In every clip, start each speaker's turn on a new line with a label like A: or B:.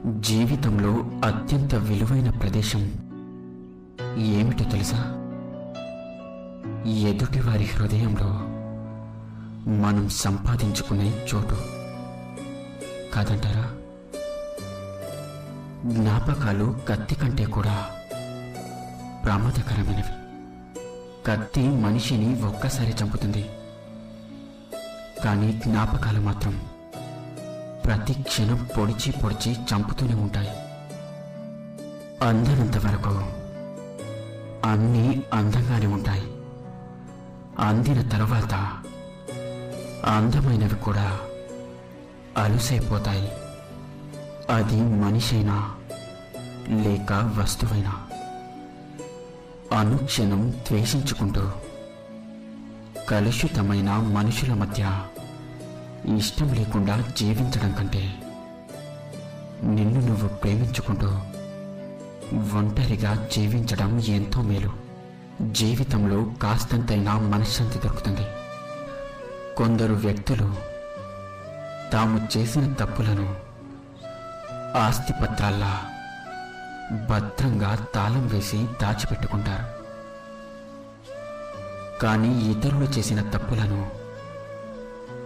A: జీవితంలో అత్యంత విలువైన ప్రదేశం ఏమిటో తెలుసా? ఎదుటివారి హృదయంలో మనం సంపాదించుకునే చోటు కాదంటారా? జ్ఞాపకాలు కత్తి కంటే కూడా ప్రమాదకరమైనవి. కత్తి మనిషిని ఒక్కసారి చంపుతుంది, కానీ జ్ఞాపకాలు మాత్రం ప్రతి క్షణం పొడిచి పొడిచి చంపుతూనే ఉంటాయి. అందనంత వరకు అన్నీ అందంగానే ఉంటాయి. అందిన తరువాత అందమైనవి కూడా అలుసైపోతాయి. అది మనిషైనా లేక వస్తువైనా. అనుక్షణం ద్వేషించుకుంటూ కలుషితమైన మనుషుల మధ్య ఇష్టం లేకుండా జీవించడం కంటే నిన్ను నువ్వు ప్రేమించుకుంటూ ఒంటరిగా జీవించడం ఎంతో మేలు. జీవితంలో కాస్తంతైనా మనశ్శాంతి దొరుకుతుంది. కొందరు వ్యక్తులు తాము చేసిన తప్పులను ఆస్తిపత్రాల్లా భద్రంగా తాళం వేసి దాచిపెట్టుకుంటారు. కానీ ఇతరులు చేసిన తప్పులను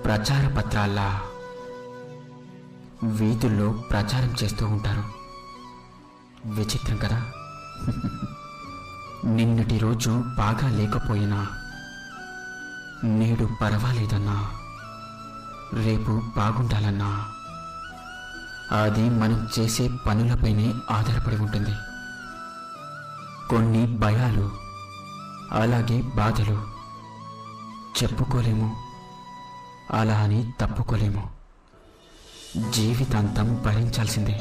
A: ప్రచార పత్రాల్లా వీధుల్లో ప్రచారం చేస్తూ ఉంటారు. విచిత్రం కదా? నిన్నటి రోజు బాగా లేకపోయినా నేడు పర్వాలేదన్నా, రేపు బాగుండాలన్నా అది మనం చేసే పనులపైనే ఆధారపడి ఉంటుంది. కొన్ని భయాలు, అలాగే బాధలు చెప్పుకోలేము, అలా అని తప్పుకోలేము. జీవితాంతం భరించాల్సిందే.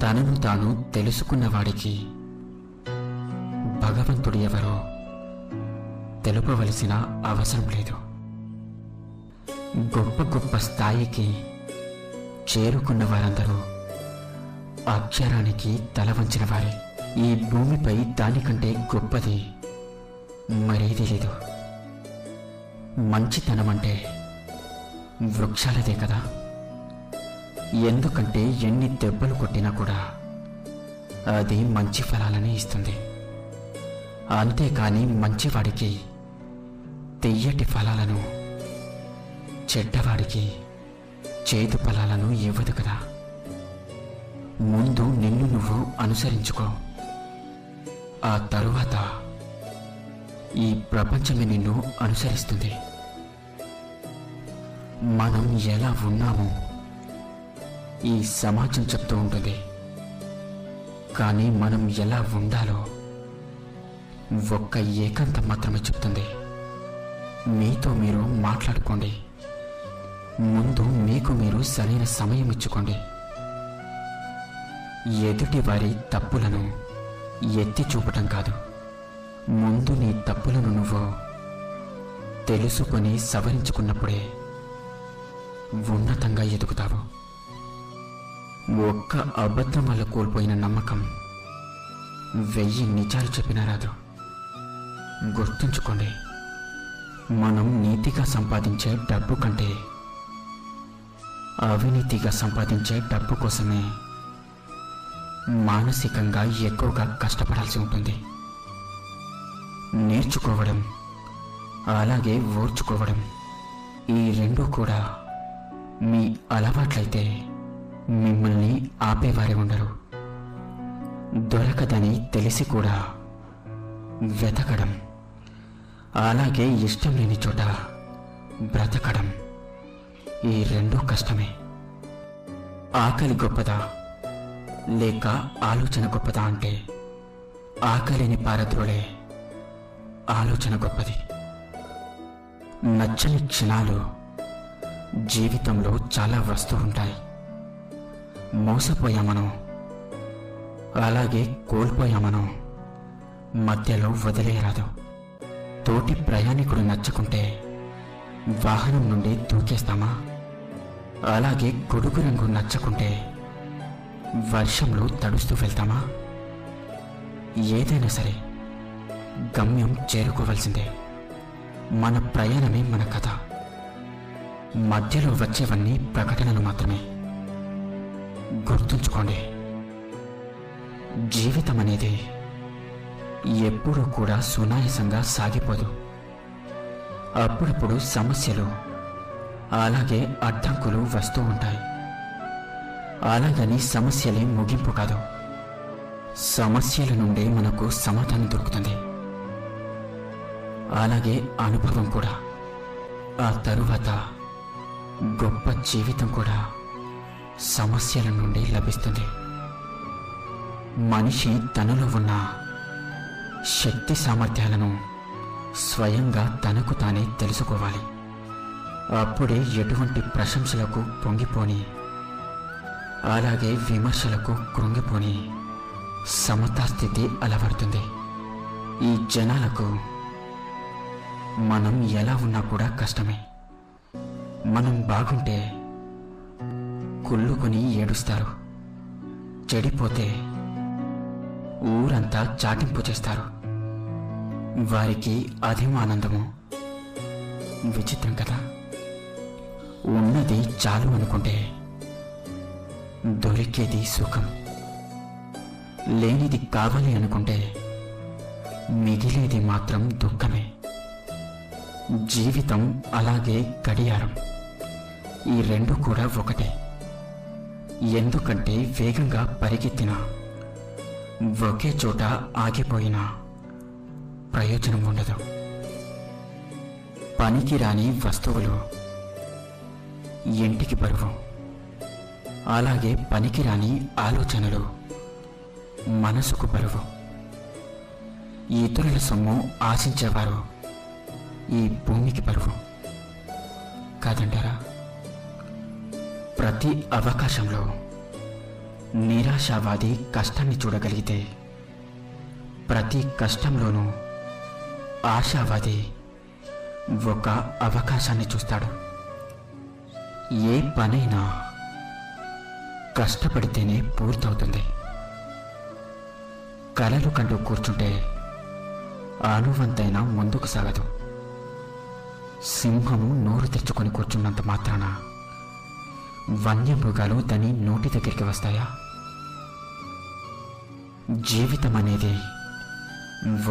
A: తనను తాను తెలుసుకున్నవాడికి భగవంతుడు ఎవరో తెలుపవలసిన అవసరం లేదు. గొప్ప గొప్ప స్థాయికి చేరుకున్న వారందరూ అక్షరానికి తల వంచిన వారే. ఈ భూమిపై దానికంటే గొప్పది మరేదీ లేదు. మంచితనం అంటే వృక్షాలదే కదా. ఎందుకంటే ఎన్ని దెబ్బలు కొట్టినా కూడా అది మంచి ఫలాలని ఇస్తుంది. అంతేకాని మంచివాడికి తియ్యటి ఫలాలను, చెడ్డవాడికి చేదు ఫలాలను ఇవ్వదు కదా. ముందు నిన్ను నువ్వు అనుసరించుకో. ఆ తరువాత ఈ ప్రపంచమే నిన్ను అనుసరిస్తుంది. మనం ఎలా ఉన్నామో ఈ సమాజం చెప్తూ ఉంటుంది, కానీ మనం ఎలా ఉండాలో ఒక్క ఏకాంతం మాత్రమే చెప్తుంది. మీతో మీరు మాట్లాడుకోండి. ముందు మీకు మీరు సరైన సమయం ఇచ్చుకోండి. ఎదుటి వారి తప్పులను ఎత్తి చూపటం కాదు, ముందు నీ తప్పులను నువ్వు తెలుసుకొని సవరించుకున్నప్పుడే ఉన్నతంగా ఎదుగుతావు. ఒక్క అబద్ధం వల్ల కోల్పోయిన నమ్మకం 1000 నిజాలు చెప్పినా రాదు. గుర్తుంచుకోండి, మనం నీతిగా సంపాదించే డబ్బు కంటే అవినీతిగా సంపాదించే డబ్బు కోసమే మానసికంగా ఎక్కువగా కష్టపడాల్సి ఉంటుంది. నేర్చుకోవడం, అలాగే ఓర్చుకోవడం, ఈ రెండూ కూడా మీ అలవాట్లయితే మిమ్మల్ని ఆపేవారే ఉండరు. దొరకదని తెలిసి కూడా వెతకడం, అలాగే ఇష్టం లేని చోట బ్రతకడం, ఈ రెండూ కష్టమే. ఆకలి గొప్పదా లేక ఆలోచన గొప్పదా అంటే ఆకలిని పారద్రోలే ఆలోచన గొప్పది. నచ్చని క్షణాలు జీవితంలో చాలా వస్తూ ఉంటాయి. మోసపోయామనో అలాగే కోల్పోయామనో మధ్యలో వదిలేయరాదు. తోటి ప్రయాణికుడు నచ్చకుంటే వాహనం నుండి దూకేస్తామా? అలాగే గొడుగు రంగు నచ్చకుంటే వర్షంలో తడుస్తూ వెళ్తామా? ఏదైనా సరే గమ్యం చేరుకోవాల్సిందే. మన ప్రయాణమే మన కథ. మధ్యలో వచ్చేవన్నీ ప్రకటనలు మాత్రమే. గుర్తుంచుకోండి, జీవితం అనేది ఎప్పుడూ కూడా సునాయాసంగా సాగిపోదు. అప్పుడప్పుడు సమస్యలు అలాగే అడ్డంకులు వస్తూ ఉంటాయి. అలాగని సమస్యలే ముగింపు కాదు. సమస్యల నుండే మనకు సమాధానం దొరుకుతుంది, అలాగే అనుభవం కూడా. ఆ తరువాత గొప్ప జీవితం కూడా సమస్యల నుండి లభిస్తుంది. మనిషి తనలో ఉన్న శక్తి సామర్థ్యాలను స్వయంగా తనకు తానే తెలుసుకోవాలి. అప్పుడే ఎటువంటి ప్రశంసలకు పొంగిపోని, అలాగే విమర్శలకు కృంగిపోని సమతాస్థితి అలవడుతుంది. ఈ జనాలకు మనం ఎలా ఉన్నా కూడా కష్టమే. మనం బాగుంటే కుళ్ళుకొని ఏడుస్తారు, చెడిపోతే ఊరంతా చాటింపు చేస్తారు. వారికి అదేమో ఆనందము. విచిత్రం కదా. ఉన్నది చాలు అనుకుంటే దొరికేది సుఖం, లేనిది కావాలి అనుకుంటే మిగిలేది మాత్రం దుఃఖమే. జీవితం అలాగే గడియారం, ఈ రెండు కూడా ఒకటే. ఎందుకంటే వేగంగా పరిగెత్తినా, ఒకే చోట ఆగిపోయినా ప్రయోజనం ఉండదు. పనికి రాని వస్తువులు ఇంటికి బరువు, అలాగే పనికిరాని ఆలోచనలు మనసుకు బరువు. ఇతరుల సొమ్ము ఆశించేవారు ఈ భూమికి బరువు కాదంటారా? ప్రతి అవకాశంలో నిరాశావాది కష్టాన్ని చూడగలిగితే, ప్రతి కష్టంలోనూ ఆశావాది ఒక అవకాశాన్ని చూస్తాడు. ఏ పనైనా కష్టపడితేనే పూర్తవుతుంది. కలలు కంటూ కూర్చుంటే అనువంతైనా ముందుకు సాగదు. సింహము నోరు తెచ్చుకొని కూర్చున్నంత మాత్రాన వన్యమృగాలు దాని నోటి దగ్గరికి వస్తాయా? జీవితం అనేది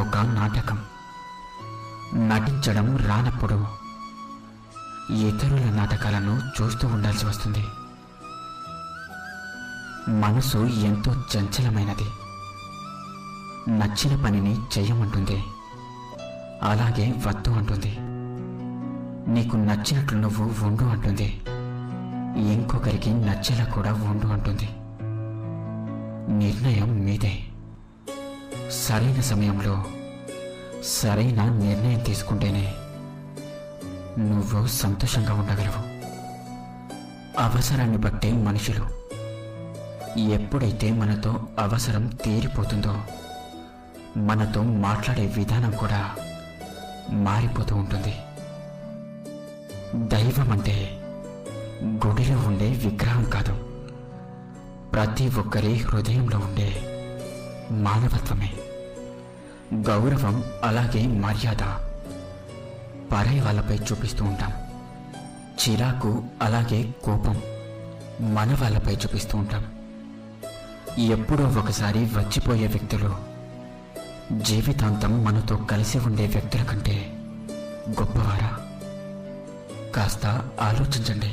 A: ఒక నాటకం. నటించడం రానప్పుడు ఇతరుల నాటకాలను చూస్తూ ఉండాల్సి వస్తుంది. మనసు ఎంతో చంచలమైనది. నచ్చిన పనిని చెయ్యమంటుంది, అలాగే వద్దు అంటుంది. నీకు నచ్చినట్లు నువ్వు ఉండు అంటుంది, ఇంకొకరికి నచ్చేలా కూడా ఉండు అంటుంది. నిర్ణయం మీదే. సరైన సమయంలో సరైన నిర్ణయం తీసుకుంటేనే నువ్వు సంతోషంగా ఉండగలవు. అవసరాన్ని బట్టే మనుషులు. ఎప్పుడైతే మనతో అవసరం తీరిపోతుందో మనతో మాట్లాడే విధానం కూడా మారిపోతూ ఉంటుంది. దైవం అంటే గుడిలో ఉండే విగ్రహం కాదు, ప్రతి ఒక్కరి హృదయంలో ఉండే మానవత్వమే. గౌరవం అలాగే మర్యాద పరాయి వాళ్ళపై చూపిస్తూ ఉంటాం. చిరాకు అలాగే కోపం మన వాళ్ళపై చూపిస్తూ ఉంటాం. ఎప్పుడో ఒకసారి వచ్చిపోయే వ్యక్తులు జీవితాంతం మనతో కలిసి ఉండే వ్యక్తుల కంటే గొప్పవారా? కాస్త ఆలోచించండి.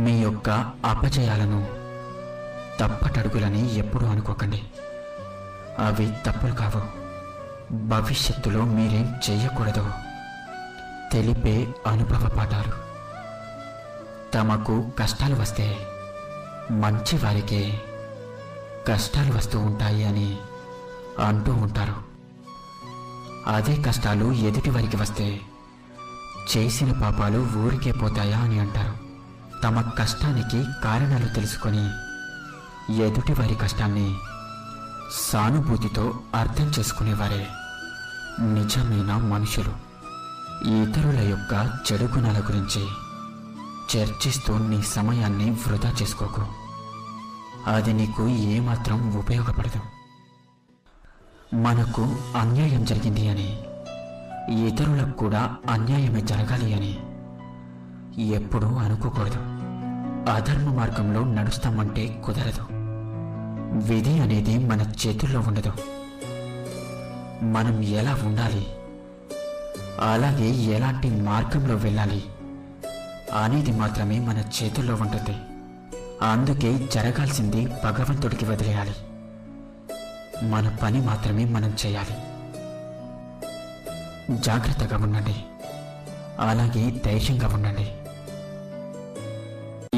A: మీ యొక్క అపజయాలను తప్పటడుగులని ఎప్పుడూ అనుకోకండి. అవి తప్పులు కావు. భవిష్యత్తులో మీరేం చెయ్యకూడదో తెలిపే అనుభవ పాఠాలు. తమకు కష్టాలు వస్తే మంచి వారికే కష్టాలు వస్తూ ఉంటాయి అని అంటూ ఉంటారు. అదే కష్టాలు ఎదుటి వారికి వస్తే చేసిన పాపాలు ఊరికే పోతాయా అని అంటారు. తమ కష్టానికి కారణాలు తెలుసుకొని ఎదుటి వారి కష్టాన్ని సానుభూతితో అర్థం చేసుకునేవారే నిజమైన మనుషులు. ఇతరుల యొక్క చెడు గుణాల గురించి చర్చిస్తూ నీ సమయాన్ని వృధా చేసుకోకు. అది నీకు ఏమాత్రం ఉపయోగపడదు. మనకు అన్యాయం జరిగింది అని ఇతరులకు కూడా అన్యాయమే జరగాలి అని ఎప్పుడూ అనుకోకూడదు. అధర్మ మార్గంలో నడుస్తామంటే కుదరదు. విధి అనేది మన చేతుల్లో ఉండదు. మనం ఎలా ఉండాలి, అలాగే ఎలాంటి మార్గంలో వెళ్ళాలి అనేది మాత్రమే మన చేతుల్లో ఉంటుంది. అందుకే జరగాల్సింది భగవంతుడికి వదిలేయాలి. మన పని మాత్రమే మనం చేయాలి. జాగ్రత్తగా ఉండండి, అలాగే ధైర్యంగా ఉండండి.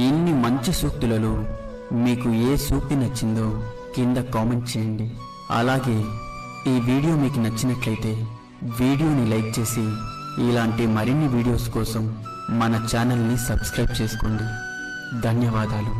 B: ఇన్ని మంచి సూక్తులలో మీకు ఏ సూక్తి నచ్చిందో కింద కామెంట్ చేయండి. అలాగే ఈ వీడియో మీకు నచ్చినట్లయితే వీడియోని లైక్ చేసి ఇలాంటి మరిన్ని వీడియోస్ కోసం మన ఛానల్ని సబ్స్క్రైబ్ చేసుకోండి. ధన్యవాదాలు.